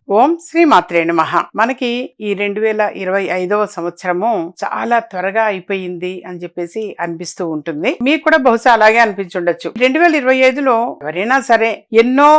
ఓం శ్రీ మాత్రే నమః. మనకి ఈ 2025వ సంవత్సరము చాలా త్వరగా అయిపోయింది అని చెప్పేసి అనిపిస్తూ ఉంటుంది. మీకు కూడా బహుశా అలాగే అనిపించుండొచ్చు. 2025లో ఎవరైనా సరే ఎన్నో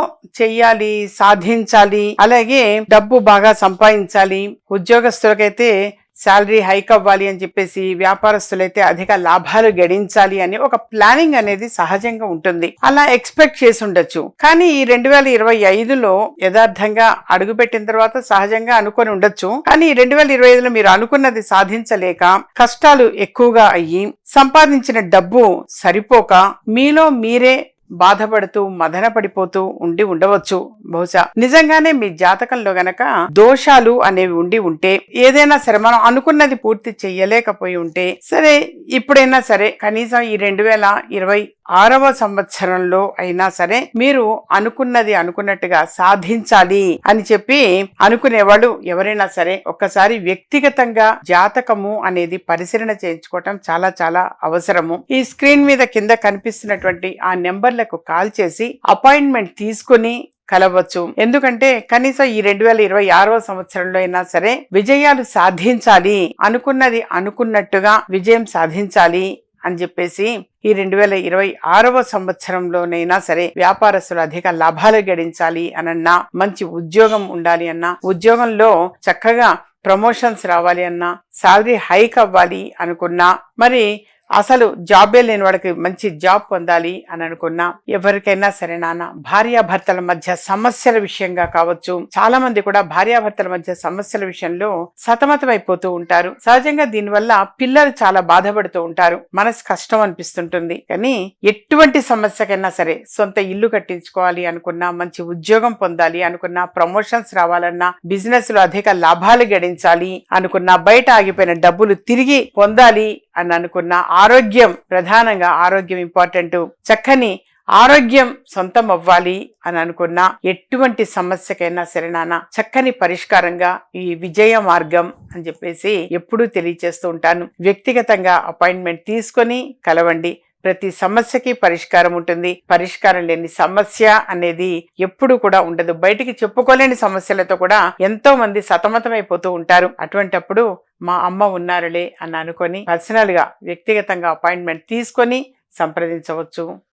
చెయ్యాలి, సాధించాలి, అలాగే డబ్బు బాగా సంపాదించాలి. ఉద్యోగస్తులకైతే శాలరీ హైక్ అవ్వాలి అని చెప్పేసి, వ్యాపారస్తులైతే అధిక లాభాలు గడించాలి అని ఒక ప్లానింగ్ అనేది సహజంగా ఉంటుంది. అలా ఎక్స్పెక్ట్ చేసి ఉండొచ్చు. కానీ ఈ 2025లో యథార్థంగా అడుగుపెట్టిన తర్వాత సహజంగా అనుకొని ఉండొచ్చు. కానీ ఈ 2025లో మీరు అనుకున్నది సాధించలేక కష్టాలు ఎక్కువగా అయ్యి, సంపాదించిన డబ్బు సరిపోక మీలో మీరే బాధపడుతూ మదన పడిపోతూ ఉండవచ్చు. బహుశా నిజంగానే మీ జాతకంలో గనక దోషాలు అనేవి ఉంటే, ఏదైనా సరే మనం అనుకున్నది పూర్తి చెయ్యలేకపోయి ఉంటే, సరే ఇప్పుడైనా సరే కనీసం ఈ 2026వ సంవత్సరంలో అయినా సరే మీరు అనుకున్నది అనుకున్నట్టుగా సాధించాలి అని చెప్పి అనుకునేవాళ్ళు ఎవరైనా సరే ఒక్కసారి వ్యక్తిగతంగా జాతకము అనేది పరిశీలన చేయించుకోవటం చాలా చాలా అవసరము. ఈ స్క్రీన్ మీద కింద కనిపిస్తున్నటువంటి ఆ నెంబర్లకు కాల్ చేసి అపాయింట్మెంట్ తీసుకుని కలవచ్చు. ఎందుకంటే కనీసం ఈ 2026వ సంవత్సరంలో అయినా సరే విజయాలు సాధించాలి, అనుకున్నది అనుకున్నట్టుగా విజయం సాధించాలి అని చెప్పేసి ఈ 2026వ సంవత్సరంలోనైనా సరే వ్యాపారస్తులు అధిక లాభాలు గడించాలి అనన్నా, మంచి ఉద్యోగం ఉండాలి అన్నా, ఉద్యోగంలో చక్కగా ప్రమోషన్స్ రావాలి అన్నా, సాలరీ హైక్ అవ్వాలి అనుకున్నా, మరి అసలు జాబే లేని వాడికి మంచి జాబ్ పొందాలి అని అనుకున్నా, ఎవరికైనా సరే నాన్న భార్యాభర్తల మధ్య సమస్యల విషయంగా కావచ్చు, చాలా మంది కూడా భార్యాభర్తల మధ్య సమస్యల విషయంలో సతమతమైపోతూ ఉంటారు. సహజంగా దీనివల్ల పిల్లలు చాలా బాధపడుతూ ఉంటారు, మనసు కష్టం అనిపిస్తుంటుంది. కానీ ఎటువంటి సమస్యకైనా సరే, సొంత ఇల్లు కట్టించుకోవాలి అనుకున్నా, మంచి ఉద్యోగం పొందాలి అనుకున్నా, ప్రమోషన్స్ రావాలన్నా, బిజినెస్ లో అధిక లాభాలు గడించాలి అనుకున్నా, బయట ఆగిపోయిన డబ్బులు తిరిగి పొందాలి అని అనుకున్నా, ఆరోగ్యం ప్రధానంగా, ఆరోగ్యం ఇంపార్టెంట్, చక్కని ఆరోగ్యం సొంతం అవ్వాలి అని అనుకున్నా, ఎటువంటి సమస్యకైనా సరే నాన్న చక్కని పరిష్కారంగా ఈ విజయ మార్గం అని చెప్పేసి ఎప్పుడూ తెలియచేస్తూ ఉంటాను. వ్యక్తిగతంగా అపాయింట్మెంట్ తీసుకొని కలవండి. ప్రతి సమస్యకి పరిష్కారం ఉంటుంది. పరిష్కారం లేని సమస్య అనేది ఎప్పుడు కూడా ఉండదు. బయటికి చెప్పుకోలేని సమస్యలతో కూడా ఎంతో మంది సతమతమైపోతూ ఉంటారు. అటువంటప్పుడు మా అమ్మ ఉన్నారులే అని అనుకొని పర్సనల్ గా వ్యక్తిగతంగా అపాయింట్మెంట్ తీసుకొని సంప్రదించవచ్చు.